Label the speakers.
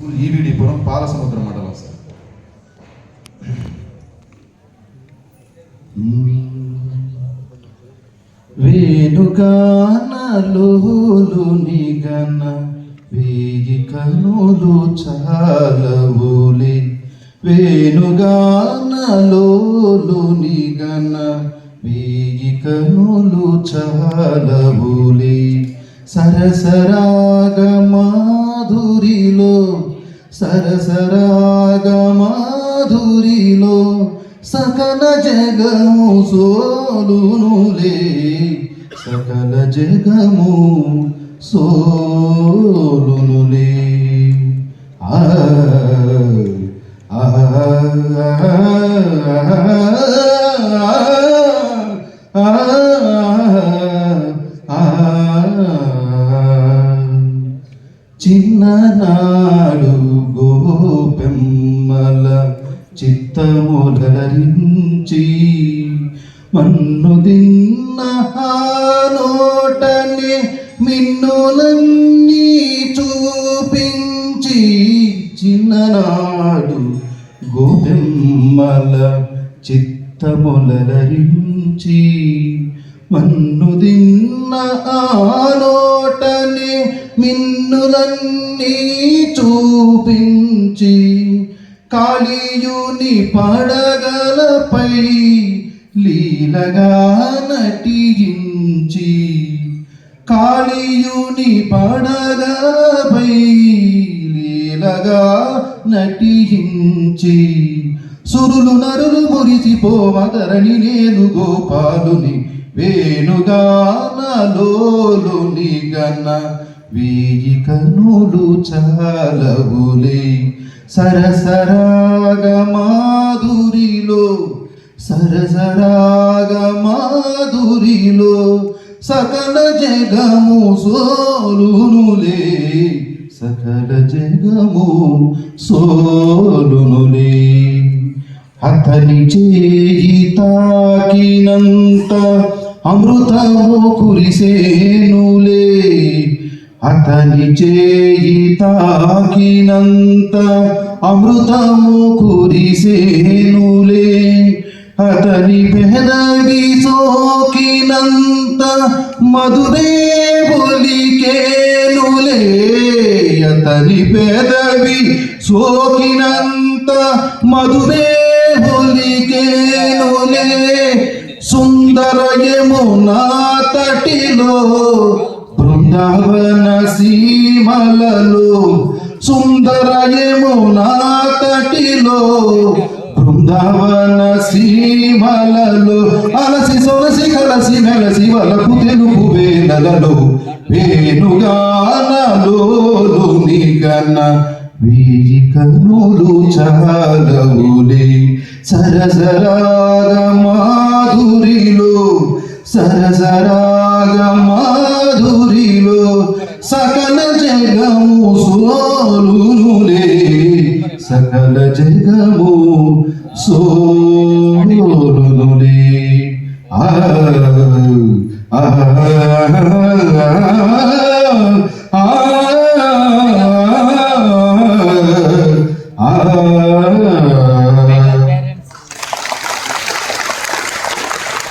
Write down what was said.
Speaker 1: ఈవిడిపురం పాలసముద్ర మండలం సార్.
Speaker 2: వేణుగానలోలు నిగన వేయి కనులు చాలవులే. వేణుగానలోలు నిగన వేయి కనులు చాలవులే. సరసరాగ మాధురిలో సరసరాగ మాధురిలో సకల జగము సోలునులే. సకల జగము సోలునులే. ఆ చిన్ననాడు గోపెమ్మల చిత్తములరించి మన్ను దిన్న నోటనే మిన్నులన్నీ చూపించి. చిన్ననాడు గోపెమ్మల చిత్తములరించి మన్ను దిన్న నోటనే మిన్నులన్నీ చూపించి. కాళీయుని పడగలపై లీలగా నటించి. కాళీయుని పడగలపై లీలగా నటించి. సురులు నరులు మురిసిపోవదరని నేను గోపాలుని. వేణుగానలోలు నిగన వేయి కనులు చాలవులే. సరసరాగ మాధురిలో సరసరాగ మాధురిలో సకల జగము సోలునులే. సకల జగము సోలునులే. అతని చేయి తాకినంత అమృతము కురిసేనులే. అతని చేయి తాకినంత అమృతము కురిసేనులే. అతని పెదవి సోకినంత మధురే ఒలికేనులే. అతని పెదవి సోకినంత మధురే ఒలికేనులే. సుందర యమునా తటిలో బృందావన సీమలలో. సుందర యమునా తటిలో బృందావన సీమలలో. అలసి సొలసి కలసి మెలసి వలకు తెలుగు వేలలో. వేణుగానలోలు నిగన వేయి కనులు చాలవులే. సరసరాగ మాధురిలో సరసరాగ మాధురిలో సకల జగము సోలునులే. సకల జగము సోలునులే. ఆ